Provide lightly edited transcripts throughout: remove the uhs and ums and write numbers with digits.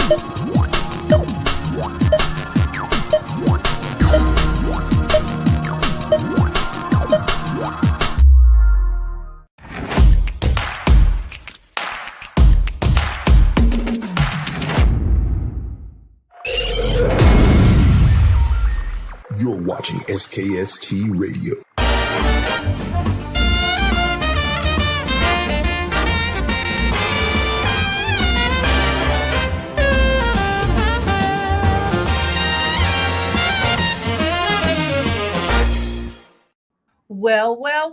You're watching SKST Radio.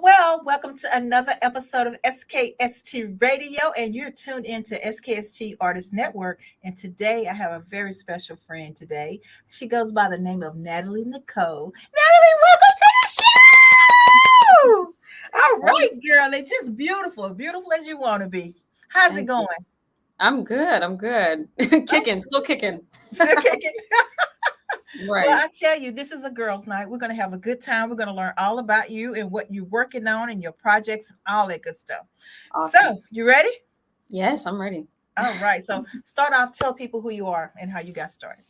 Well, welcome to another episode of SKST Radio, and you're tuned into SKST Artist Network. And today I have a very special friend today. She goes by the name of Natalie Nichole. Natalie, welcome to the show! All right, girl, it's just beautiful as you want to be. How's it going? I'm good. Kicking, still kicking. Right. Well, I tell you, this is a girls' night. We're going to have a good time. We're going to learn all about you and what you're working on and your projects and all that good stuff. Awesome. So, you ready? Yes, I'm ready. All right. So, start off, tell people who you are and how you got started.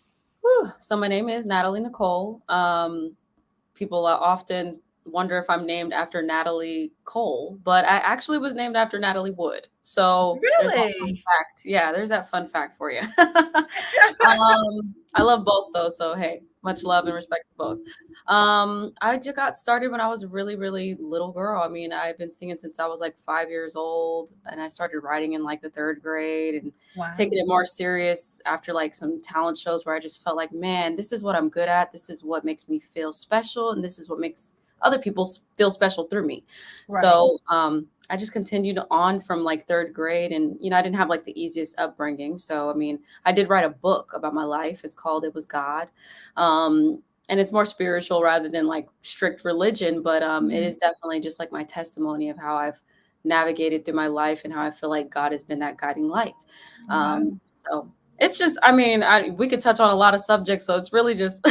So, my name is Natalie Nichole. People often wonder if I'm named after Natalie Cole, but I actually was named after Natalie Wood. So, really? There's that fun fact for you. I love both though. So, hey, much love and respect to both. I just got started when I was a really, really little girl. I mean, I've been singing since I was like 5 years old, and I started writing in like the 3rd grade and taking it more serious after like some talent shows where I just felt like, man, this is what I'm good at. This is what makes me feel special. And this is what makes other people feel special through me. Right. So, I just continued on from like 3rd grade, and, you know, I didn't have like the easiest upbringing. So, I mean, I did write a book about my life. It's called It Was God. And it's more spiritual rather than like strict religion, but it is definitely just like my testimony of how I've navigated through my life and how I feel like God has been that guiding light. So it's just, I mean, we could touch on a lot of subjects. So it's really just.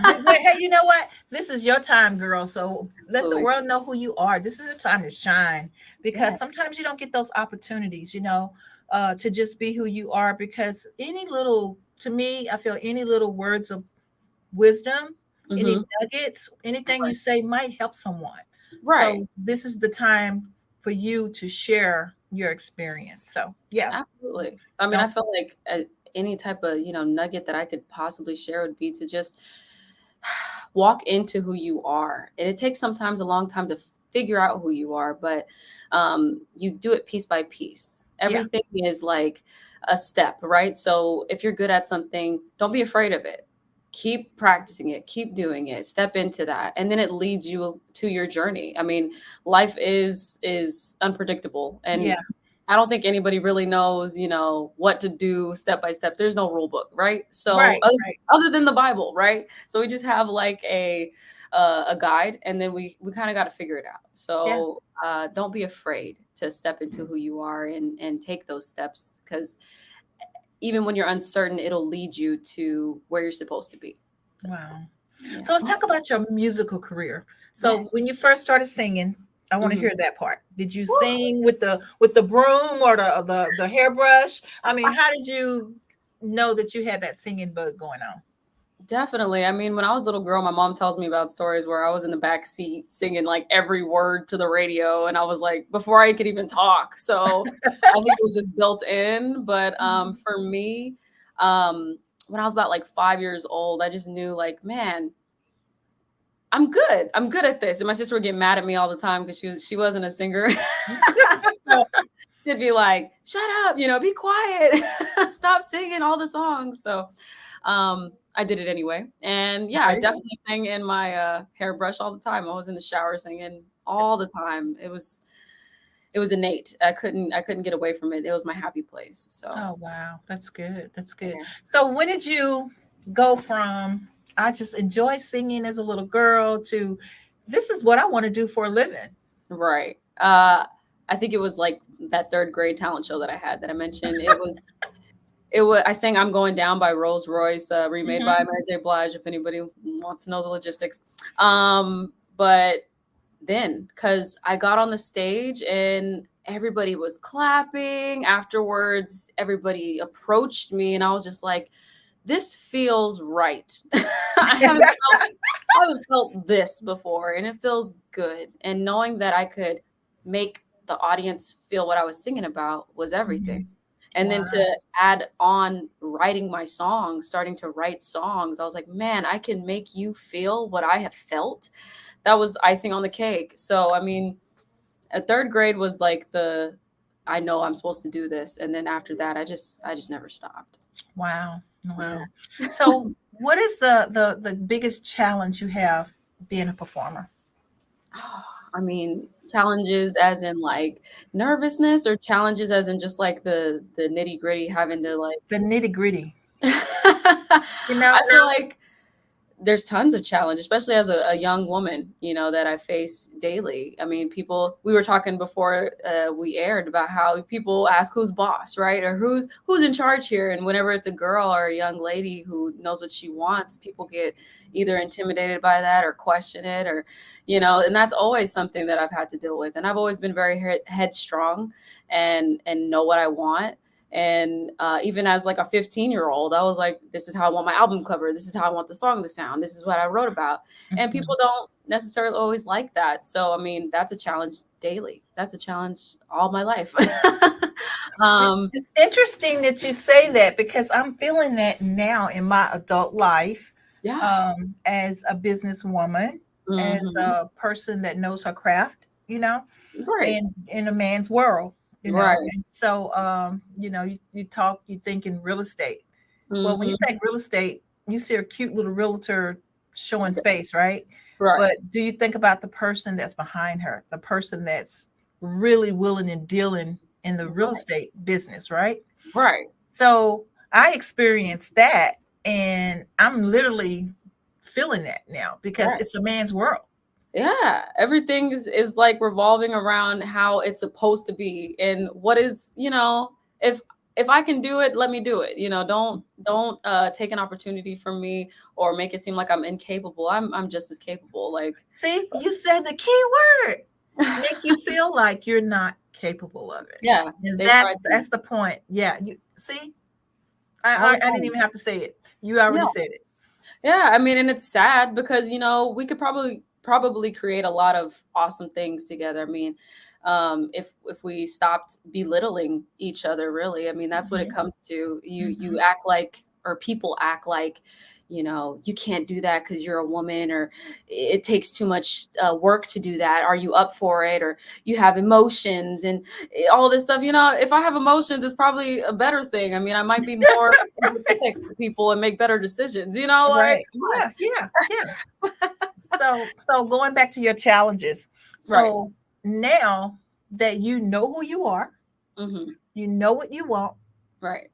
Hey, you know what? This is your time, girl. So let the world know who you are. This is a time to shine, because sometimes you don't get those opportunities, you know, to just be who you are, because to me, I feel any little words of wisdom, any nuggets, anything you say might help someone. Right. So this is the time for you to share your experience. So, yeah. Absolutely. I mean, I feel like any type of, you know, nugget that I could possibly share would be to just walk into who you are. And it takes sometimes a long time to figure out who you are, but you do it piece by piece. Everything is like a step, right? So if you're good at something, don't be afraid of it. Keep practicing it, keep doing it, step into that. And then it leads you to your journey. I mean, life is unpredictable. And I don't think anybody really knows, you know, what to do step by step. There's no rule book, right? So other than the Bible, right? So we just have like a guide, and then we kind of got to figure it out. So don't be afraid to step into who you are and take those steps, because even when you're uncertain, it'll lead you to where you're supposed to be. Wow. So let's talk about your musical career. So when you first started singing, I want to hear that part. Did you sing with the broom or the hairbrush? I mean, how did you know that you had that singing bug going on? Definitely. I mean, when I was a little girl, my mom tells me about stories where I was in the back seat singing like every word to the radio. And I was like, before I could even talk. So I think it was just built in. But for me, when I was about like 5 years old, I just knew like, man, I'm good at this. And my sister would get mad at me all the time because she wasn't a singer. So she'd be like, shut up, you know, be quiet, stop singing all the songs. So I did it anyway. And I definitely sang in my hairbrush all the time. I was in the shower singing all the time. It was innate. I couldn't get away from it. It was my happy place. So. Oh, wow. That's good. Yeah. So when did you go from, I just enjoy singing as a little girl, to this is what I want to do for a living? Right. I think it was like that 3rd grade talent show that I had that I mentioned. I sang I'm Going Down by Rolls Royce, remade by Mary J. Blige, if anybody wants to know the logistics. But then, because I got on the stage and everybody was clapping. Afterwards, everybody approached me, and I was just like, this feels right. I haven't felt this before, and it feels good. And knowing that I could make the audience feel what I was singing about was everything. And Wow. then to add on writing my songs, starting to write songs, I was like, man, I can make you feel what I have felt. That was icing on the cake. So, I mean, a third grade was like I know I'm supposed to do this. And then after that, I just never stopped. Wow. Yeah. So what is the biggest challenge you have being a performer? I mean, challenges as in like nervousness, or challenges as in just like the nitty gritty, having to like, The nitty gritty. I feel like there's tons of challenge, especially as a young woman, that I face daily. I mean, we were talking before we aired about how people ask who's boss, right? Or who's in charge here. And whenever it's a girl or a young lady who knows what she wants, people get either intimidated by that or question it, or, and that's always something that I've had to deal with. And I've always been very headstrong and know what I want. And even as like a 15-year-old, I was like, this is how I want my album cover. This is how I want the song to sound. This is what I wrote about. And people don't necessarily always like that. So, I mean, that's a challenge daily. That's a challenge all my life. It's interesting that you say that, because I'm feeling that now in my adult life. Yeah. As a businesswoman, as a person that knows her craft, Right. and in a man's world. Right. And so, you think in real estate. Well, when you think real estate, you see a cute little realtor showing space, right? Right. But do you think about the person that's behind her, the person that's really willing and dealing in the real estate business, right? Right. So I experienced that, and I'm literally feeling that now, because it's a man's world. Yeah, everything is like revolving around how it's supposed to be, and what is, if I can do it, let me do it. Don't take an opportunity from me or make it seem like I'm incapable. I'm just as capable. Like, see, you said the key word, make you feel like you're not capable of it. Yeah, and that's the point. Yeah, you see, I didn't even have to say it. You already said it. Yeah, I mean, and it's sad because we could probably create a lot of awesome things together. I mean, if we stopped belittling each other, really, I mean, that's what it comes to. You act like, or people act like, you can't do that because you're a woman, or it takes too much work to do that. Are you up for it? Or you have emotions and all this stuff. If I have emotions, it's probably a better thing. I mean, I might be more empathetic to people and make better decisions, Right. Yeah. So going back to your challenges. So now that you know who you are, you know what you want, right,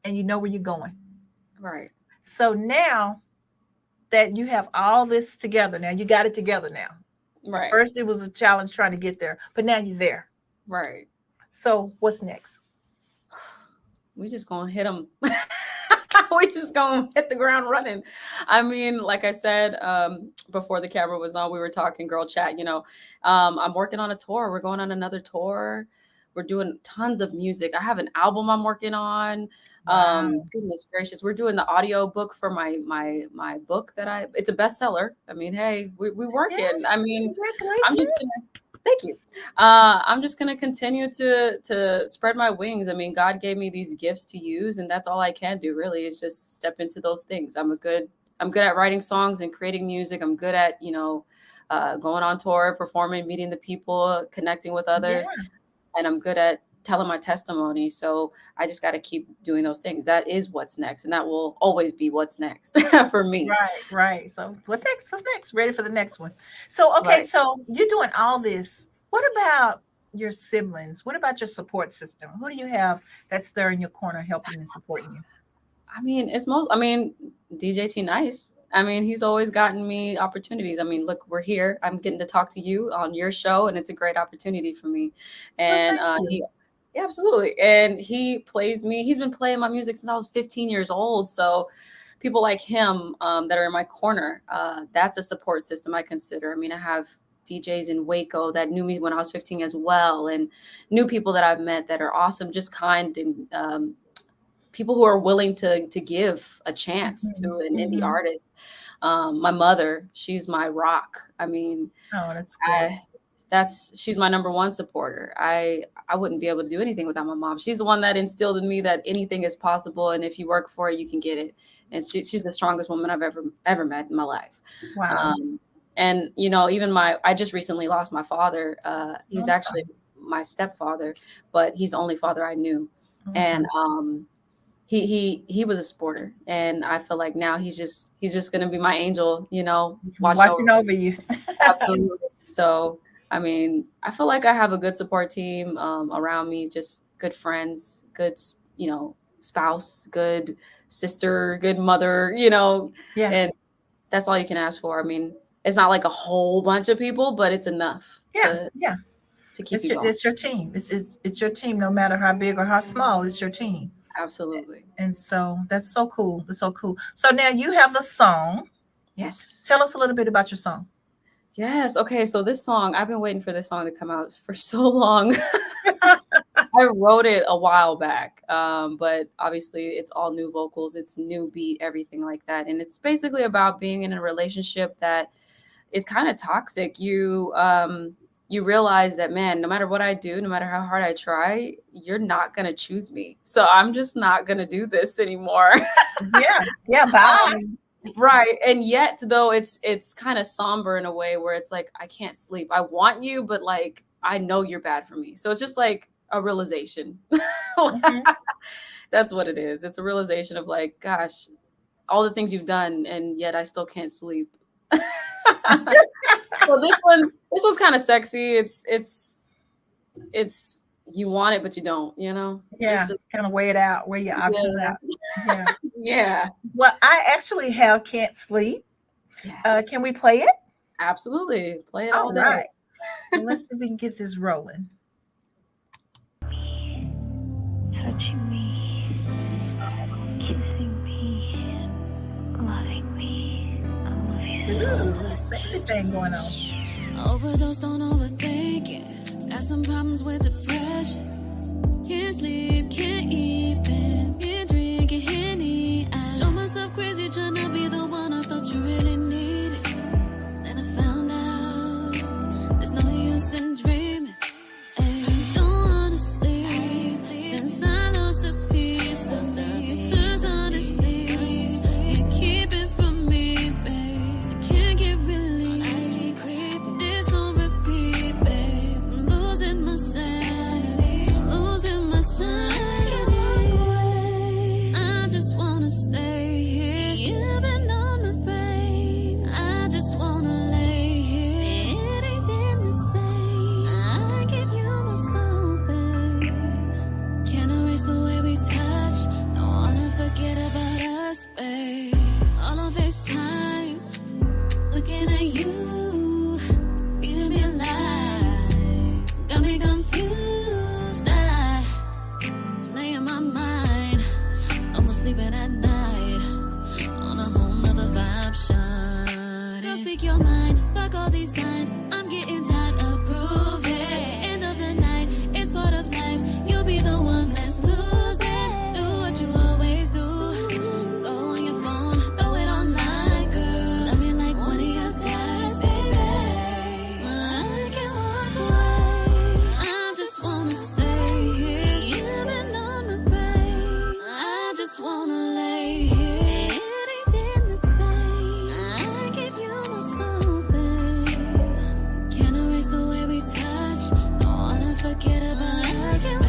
and you know where you're going. Right. So now that you have all this together, now you got it together now. Right. First, it was a challenge trying to get there, but now you're there. Right. So what's next? We just gonna hit them. We just gonna hit the ground running. I mean, like I said, before the camera was on, we were talking girl chat. I'm working on a tour. We're going on another tour. We're doing tons of music. I have an album I'm working on. Wow. Goodness gracious. We're doing the audio book for my book it's a bestseller. I mean, hey, we working. Yeah, I mean, congratulations. Thank you. I'm just going to continue to spread my wings. I mean, God gave me these gifts to use, and that's all I can do really, is just step into those things. I'm good at writing songs and creating music. I'm good at, going on tour, performing, meeting the people, connecting with others. Yeah. And I'm good at telling my testimony. So I just got to keep doing those things. That is what's next. And that will always be what's next for me. Right. So what's next? Ready for the next one. So, okay. Right. So you're doing all this. What about your siblings? What about your support system? Who do you have that's there in your corner helping and supporting you? I mean, DJ T Nice. I mean, he's always gotten me opportunities. I mean, look, we're here. I'm getting to talk to you on your show, and it's a great opportunity for me. And yeah, absolutely. And he plays me. He's been playing my music since I was 15 years old. So people like him that are in my corner, that's a support system I consider. I mean, I have DJs in Waco that knew me when I was 15 as well, and new people that I've met that are awesome, just kind, and people who are willing to give a chance to an indie artist. My mother, she's my rock. I mean, oh, that's good. She's my number one supporter. I wouldn't be able to do anything without my mom. She's the one that instilled in me that anything is possible, and if you work for it, you can get it. And she's the strongest woman I've ever met in my life. Wow. And even I just recently lost my father. He was actually my stepfather, but he's the only father I knew. And he was a supporter, and I feel like now he's just going to be my angel, watching over you. Absolutely. So, I mean, I feel like I have a good support team around me, just good friends, good, spouse, good sister, good mother, and that's all you can ask for. I mean, it's not like a whole bunch of people, but it's enough. To keep you going. It's your team. It's your team, no matter how big or how small. It's your team. Absolutely. And so that's so cool. That's so cool. So now you have the song. Yes. Tell us a little bit about your song. Yes. Okay. So this song, I've been waiting for this song to come out for so long. I wrote it a while back, but obviously it's all new vocals, it's new beat, everything like that. And it's basically about being in a relationship that is kind of toxic. You realize that, man, no matter what I do, no matter how hard I try, you're not going to choose me. So I'm just not going to do this anymore. Yeah. Bye. Right. And yet, though, it's kind of somber in a way where it's like, I can't sleep. I want you, but like, I know you're bad for me. So it's just like a realization. That's what it is. It's a realization of like, gosh, all the things you've done, and yet I still can't sleep. So this one's kind of sexy. It's you want it, but you don't, Yeah, just kind of weigh your options out. Yeah. Yeah. Well, I actually have Can't Sleep. Yes. Can we play it? Absolutely. Play it all day. Right. So let's see if we can get this rolling. Touching me, kissing me, loving me. I love you. Ooh, sexy thing going on. Overdose, don't overthink it. Got some problems with depression. Can't sleep, can't eat, been drinking Henny. I drove myself crazy trying to be the one I thought you really needed. Then I found out there's no use in dreaming. I don't wanna sleep since I lost a piece of me. There's honestly, you keep it from me, babe. I can't get relief. This on repeat, babe. I'm losing my sanity, losing my sanity. I just wanna stay here. You've been on my brain. I just wanna lay here. It ain't been the same. I give you my soul, babe. Can't erase the way we touch. Don't wanna forget about us, babe. All on FaceTime, looking at you, feeding me lies. Got me confused. I lay in my mind, almost sleeping at night, on a whole nother vibe, shine. Girl, speak your mind, fuck all these signs. I'm getting tired of bruising. End of the night, it's part of life. You'll be the one that's losing. Do what you always do. Go on your phone, throw it online, girl. Love me like one of your guys, baby. I can't walk away. I just wanna stay here. You've been on my brain. I just wanna lay here. It ain't been the same. I give you my soul, babe. Can't erase the way we touch. Don't wanna forget about us, babe.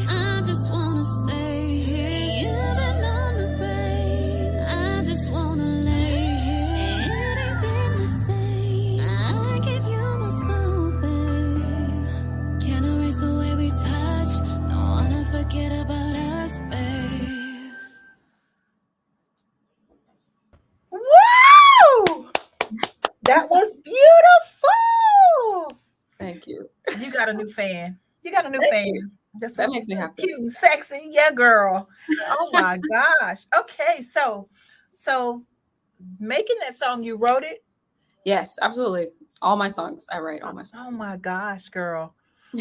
I just wanna stay here. You've been on my brain. I just wanna lay here. It ain't been the same. I give you my soul, babe. Can't erase the way we touch. Don't wanna forget about us, babe. Woo! That was beautiful. Thank you. You got a new fan. That's That makes me that's happy. cute and sexy. Yeah, girl. Oh my gosh. Okay, so making that song, you wrote it? Yes, absolutely. All my songs, I write all my Oh songs. my gosh, girl.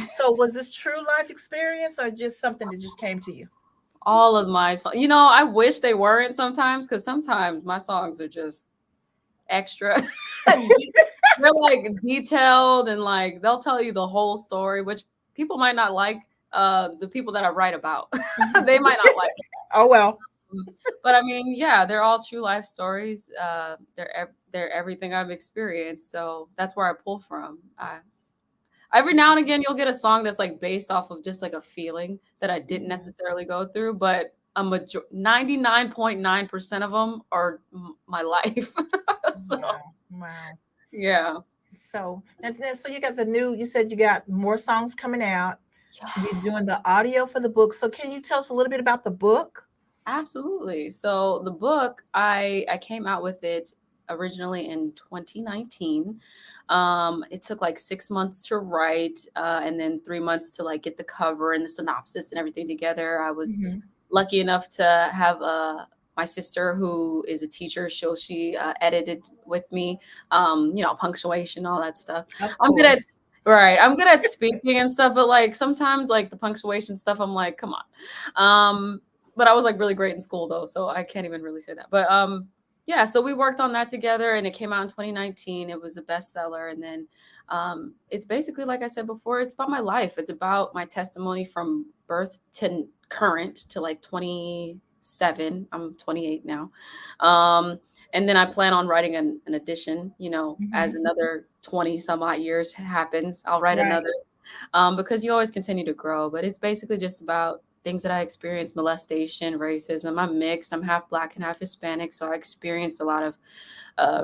So was this true life experience or just something that just came to you? All of my songs. You know, I wish they weren't sometimes, because sometimes my songs are just extra. They're like detailed, and like they'll tell you the whole story, which people might not like. The people that I write about, they might not like. Oh well. But I mean, yeah, they're all true life stories. They're everything I've experienced, so that's where I pull from. Every now and again, you'll get a song that's like based off of just like a feeling that I didn't necessarily go through, but 99.9% of them are my life. So Wow. Wow. yeah. So and then so you got you said you got more songs coming out. You're doing the audio for the book. So can you tell us a little bit about the book? Absolutely. So the book, I came out with it originally in 2019. It took like 6 months to write, and then 3 months to like get the cover and the synopsis and everything together. I was lucky enough to have my sister, who is a teacher. She edited with me, punctuation, all that stuff. Of I'm good at course. Right. I'm good at speaking and stuff, but like sometimes like the punctuation stuff, I'm like, come on. But I was like really great in school though, so I can't even really say that. But yeah, so we worked on that together, and it came out in 2019. It was a bestseller, and then it's basically, like I said before, it's about my life. It's about my testimony from birth to current to like 27. I'm 28 now. And then I plan on writing an edition, as another 20 some odd years happens, I'll write Right. another, because you always continue to grow. But it's basically just about things that I experienced: molestation, racism. I'm mixed. I'm half Black and half Hispanic. So I experienced a lot of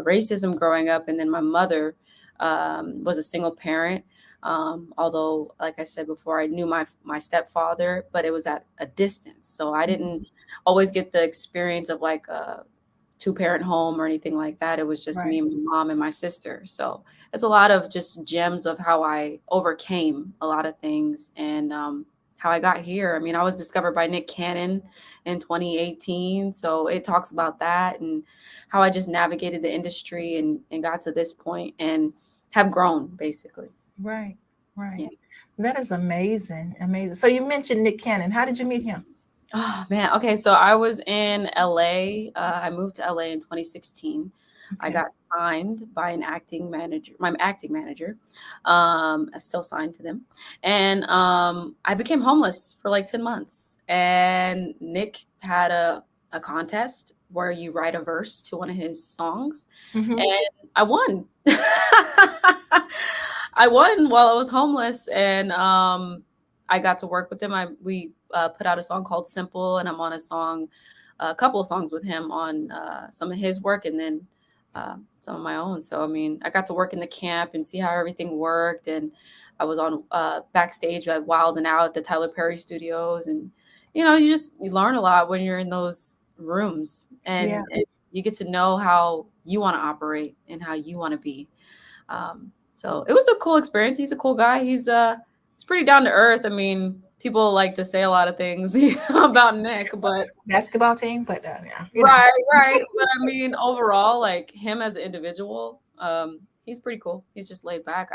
racism growing up. And then my mother was a single parent. Although, like I said before, I knew my stepfather, but it was at a distance. So I didn't always get the experience of like a two-parent home or anything like that. It was just me Right. and my mom and my sister. So it's a lot of just gems of how I overcame a lot of things, and how I got here. I mean, I was discovered by Nick Cannon in 2018. So it talks about that and how I just navigated the industry and got to this point and have grown, basically. Right. Right. Yeah. That is amazing. Amazing. So you mentioned Nick Cannon. How did you meet him? Oh man. Okay. So I was in LA. I moved to LA in 2016. I Okay. got signed by my acting manager. I'm still signed to them. And I became homeless for like 10 months. And Nick had a contest where you write a verse to one of his songs. Mhm. And I won. I won while I was homeless. And I got to work with him. We put out a song called Simple, and I'm on a couple of songs with him on some of his work, and then some of my own. So, I mean, I got to work in the camp and see how everything worked. And I was on backstage at Wild and Out at the Tyler Perry studios. And, you learn a lot when you're in those rooms, Yeah. and you get to know how you want to operate and how you want to be. So it was a cool experience. He's a cool guy. He's pretty down to earth. I mean, people like to say a lot of things about Nick, but Basketball team, but yeah. right. But I mean, overall, like him as an individual, he's pretty cool. He's just laid back.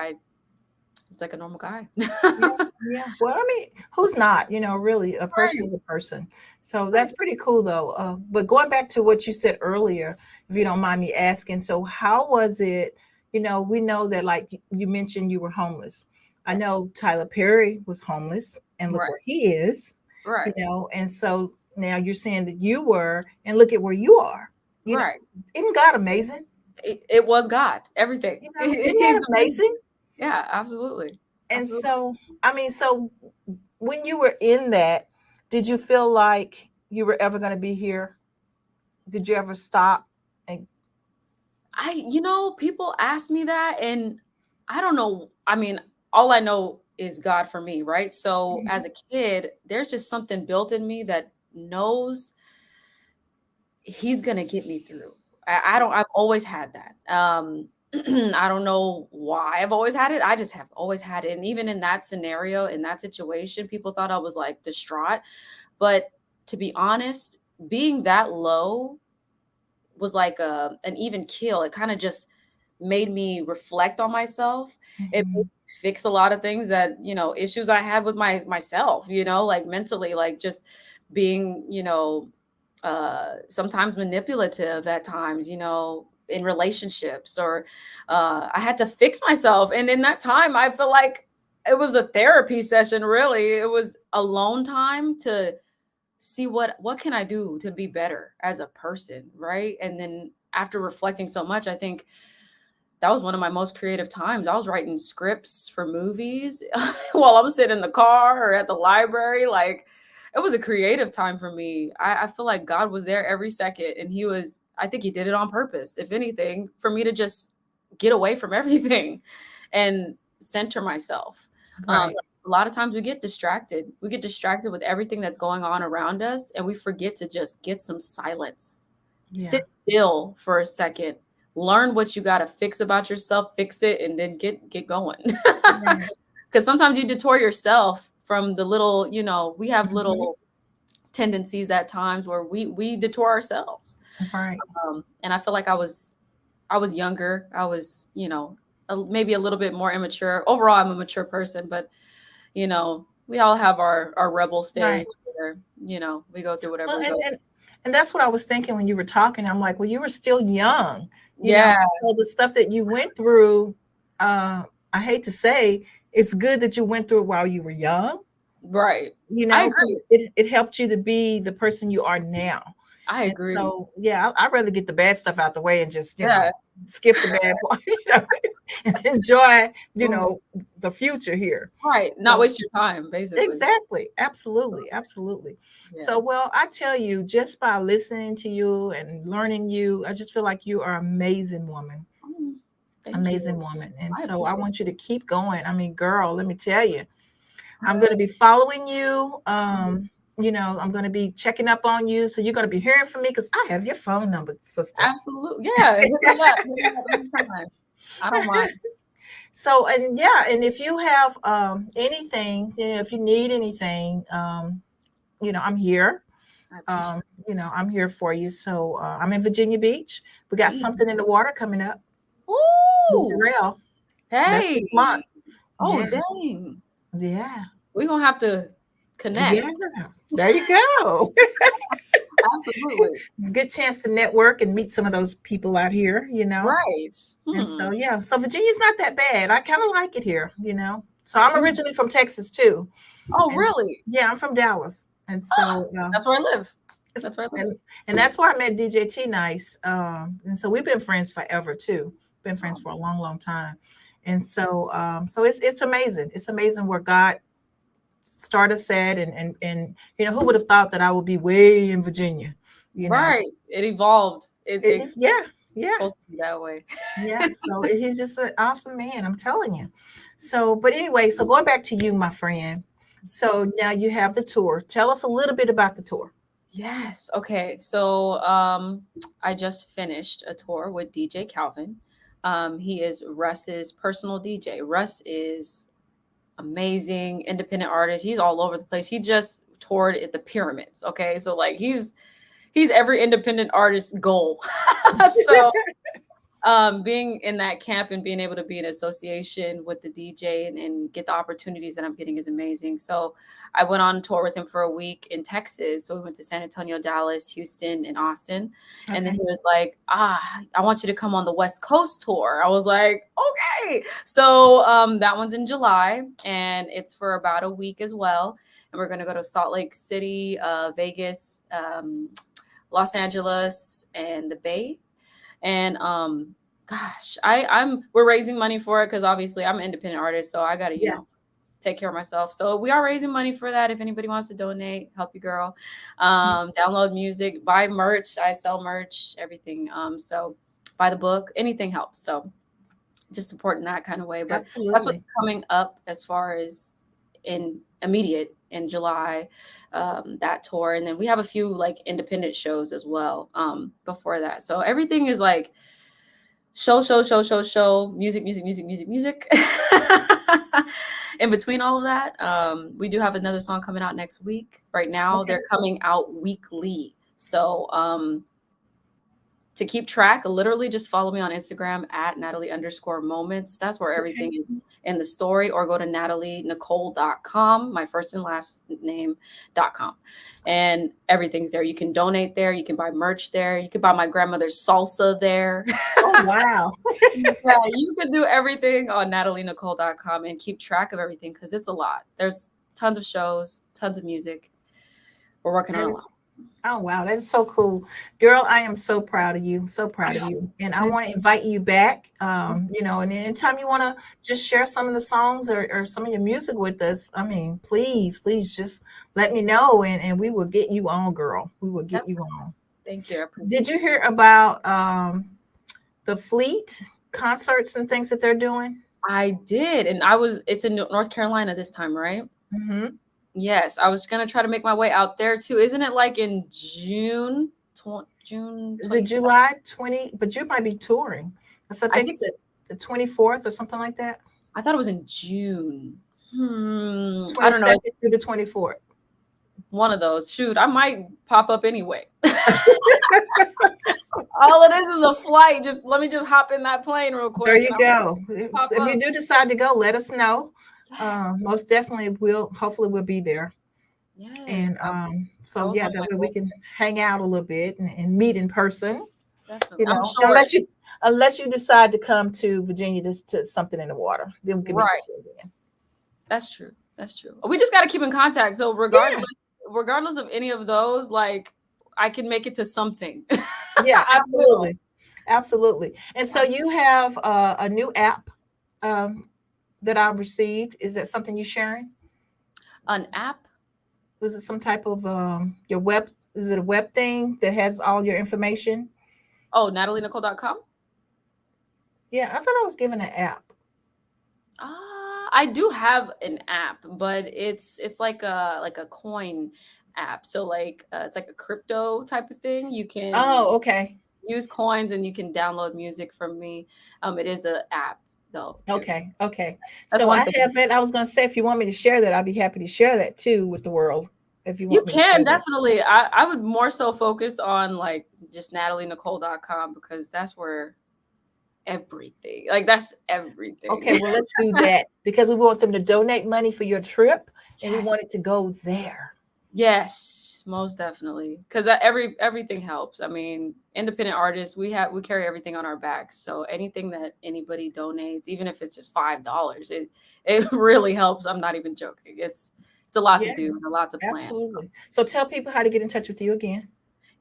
He's like a normal guy. Yeah. Well, I mean, who's not? Really, a person is a person. So that's pretty cool, though. But going back to what you said earlier, if you don't mind me asking, so how was it? We know that, like you mentioned, you were homeless. I know Tyler Perry was homeless, and look Right. where he is. Right. And so now you're saying that you were, and look at where you are. Right. Isn't God amazing? It was God. Everything. Isn't that amazing? Yeah, absolutely. And Absolutely. so, I mean, so when you were in that, did you feel like you were ever going to be here? Did you ever stop? And People ask me that, and I don't know. I mean, all I know is God for me, right? So as a kid, there's just something built in me that knows he's gonna get me through. I've always had that. I don't know why I've always had it. I just have always had it. And even in that scenario, in that situation, people thought I was like distraught. But to be honest, being that low was like an even keel. It kind of just made me reflect on myself. It made Mhm. me fix a lot of things that, you know, issues I had with myself, you know, like mentally, like just being, you know, sometimes manipulative at times, you know, in relationships, or I had to fix myself. And in that time, I feel like it was a therapy session, really. It was alone time to see what can I do to be better as a person, right? And then after reflecting so much, I think that was one of my most creative times. I was writing scripts for movies while I'm sitting in the car or at the library. Like, it was a creative time for me. I feel like God was there every second, and I think he did it on purpose, if anything, for me to just get away from everything and center myself. Right. A lot of times we get distracted. We get distracted with everything that's going on around us, and we forget to just get some silence. Yeah. Sit still for a second. Learn what you got to fix about yourself, fix it, and then get going. Right. Because sometimes you detour yourself from the little, you know, we have little tendencies at times where we detour ourselves. Right. And I feel like I was younger. I was, you know, maybe a little bit more immature. Overall, I'm a mature person, but you know, we all have our rebel stage Right. where, you know, we go through whatever So, we and, go. and that's what I was thinking when you were talking. I'm like, well, you were still young, you Yeah. know, so the stuff that you went through, I hate to say, it's good that you went through it while you were young, Right. you I know, agree. because it helped you to be the person you are now. I And agree. so, yeah, I'd rather get the bad stuff out the way and just, you Yeah. know, skip the bad part, you know, and enjoy, you Mhm. know, the future here. Right. Not So, waste your time, basically. exactly. Absolutely. Absolutely. Yeah. So, well, I tell you, just by listening to you and learning you, I just feel like you are an amazing woman. Thank Amazing you. woman. And I so I appreciate want you to keep going. I mean, girl, let me tell you, I'm going to be following you. You know, I'm going to be checking up on you. So you're going to be hearing from me because I have your phone number, sister. Absolutely. Yeah. Hit me up. Hit me up anytime. I don't mind. So, and yeah, and if you have anything, you know, if you need anything, you know, I'm here. I appreciate You know, I'm here for you. So I'm in Virginia Beach. We got it. something in the water coming up with Ooh. Jarrell. That's Hey. this month. Oh, Yeah. dang. Yeah. We're going to have to connect. Yeah. There you go. Absolutely. Good chance to network and meet some of those people out here, you know. Right. And so yeah, so Virginia's not that bad. I kind of like it here, you know. So I'm originally from Texas too. Oh, And really? yeah, I'm from Dallas. And so That's where I live. That's where I live. and that's where I met DJ T Nice. And so we've been friends forever too. Been friends for a long, long time. And so so it's amazing. It's amazing where God started us at, and you know, who would have thought that I would be way in Virginia, you know. Right. It evolved. It Yeah, yeah. supposed to be that way. Yeah, so he's just an awesome man, I'm telling you. So, but anyway, so going back to you, my friend. So now you have the tour. Tell us a little bit about the tour. Yes. Okay. So I just finished a tour with DJ Calvin. He is Russ's personal DJ. Russ is amazing independent artist. He's all over the place. He just toured at the Pyramids. Okay. So like he's every independent artist's goal. So being in that camp and being able to be in association with the DJ and get the opportunities that I'm getting is amazing. So I went on tour with him for a week in Texas. So we went to San Antonio, Dallas, Houston, and Austin. Okay. And then he was like, I want you to come on the West Coast tour. I was like, okay. So that one's in July and it's for about a week as well. And we're going to go to Salt Lake City, Vegas, Los Angeles, and the Bay. And gosh, we're raising money for it because obviously I'm an independent artist, so I gotta you know take care of myself. So we are raising money for that. If anybody wants to donate, help you girl. Download music, buy merch. I sell merch, everything. So buy the book, anything helps. So just supporting that kind of way. But Absolutely. That's what's coming up as far as immediate in July, that tour. And then we have a few like independent shows as well before that. So everything is like show, music. In between all of that, we do have another song coming out next week. Right now, they're coming out weekly. So to keep track, literally just follow me on Instagram at Natalie_moments. That's where everything is in the story, or go to NatalieNichole.com, my first and last name.com. And everything's there. You can donate there. You can buy merch there. You can buy my grandmother's salsa there. Oh, wow. Yeah, you can do everything on NatalieNichole.com and keep track of everything, because it's a lot. There's tons of shows, tons of music. We're working on a lot. Oh, wow. That's so cool. Girl, I am so proud of you. So proud of you. And I want to invite you back, you know, and anytime you want to just share some of the songs or some of your music with us, I mean, please just let me know and we will get you on, girl. We will get you on. Thank you. Did you hear about the Fleet concerts and things that they're doing? I did. And it's in North Carolina this time, right? Mm-hmm. Yes, I was gonna try to make my way out there too. Isn't it like in June? June? Is it July 20? But you might be touring. So I think it's the 24th or something like that. I thought it was in June. I don't know. Through the 24th. One of those. Shoot, I might pop up anyway. All it is a flight. Let me hop in that plane real quick. There you go. So if you do decide to go, let us know. Yes. Most definitely hopefully we'll be there. Yes. And so yeah, that way we can hang out a little bit and meet in person. Definitely. You know, sure. unless you decide to come to Virginia to something in the water, then we can meet again. That's true. We just got to keep in contact. So regardless of any of those, like, I can make it to something. Yeah, absolutely. And so you have a new app that I received. Is that something you're sharing? An app? Was it some type of your web? Is it a web thing that has all your information? Oh, NatalieNichole.com? Yeah, I thought I was given an app. I do have an app, but it's like a coin app. So like it's like a crypto type of thing. You can use coins and you can download music from me. It is an app. Though, okay. So I have it. I was going to say, if you want me to share that, I'd be happy to share that too with the world. If you want, you can definitely. I would more so focus on like just NatalieNichole.com, because that's where everything. Okay, well, let's do that, because we want them to donate money for your trip, and we want it to go there. Yes, most definitely, because everything helps. I mean, independent artists, we carry everything on our backs. So anything that anybody donates, even if it's just $5, it really helps. I'm not even joking. It's a lot to do and a lot to plan. Absolutely. So tell people how to get in touch with you again.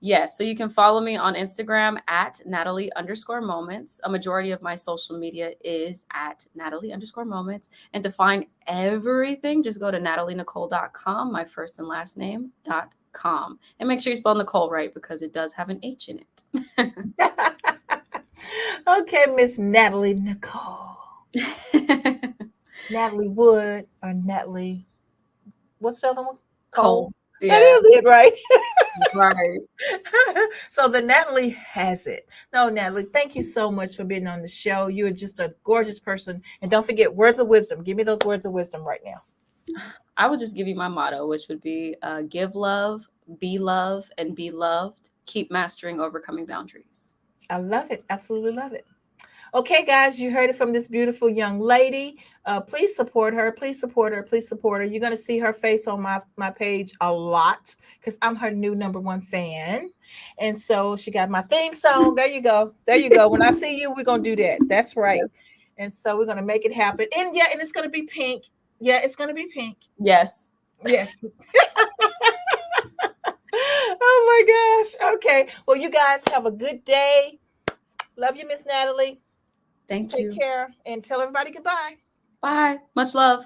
Yes, so you can follow me on Instagram at Natalie_moments. A majority of my social media is at Natalie_moments. And to find everything, just go to NatalieNichole.com, my first and last name.com. And make sure you spell Nicole right, because it does have an H in it. Okay, Miss Natalie Nichole. Natalie Wood or Natalie, what's the other one? Cole. Yeah. That is it, right? Right. So the Natalie has it. No, Natalie, thank you so much for being on the show. You are just a gorgeous person. And don't forget, words of wisdom. Give me those words of wisdom right now. I would just give you my motto, which would be give love, and be loved. Keep mastering overcoming boundaries. I love it. Absolutely love it. Okay, guys, you heard it from this beautiful young lady. Please support her. Please support her. Please support her. You're going to see her face on my page a lot, because I'm her new #1 fan. And so she got my theme song. There you go. When I see you, we're going to do that. That's right. Yes. And so we're going to make it happen. And and it's going to be pink. Yeah, it's going to be pink. Yes. Oh my gosh. Okay. Well, you guys have a good day. Love you, Miss Natalie. Thank you. Take care and tell everybody goodbye. Bye. Much love.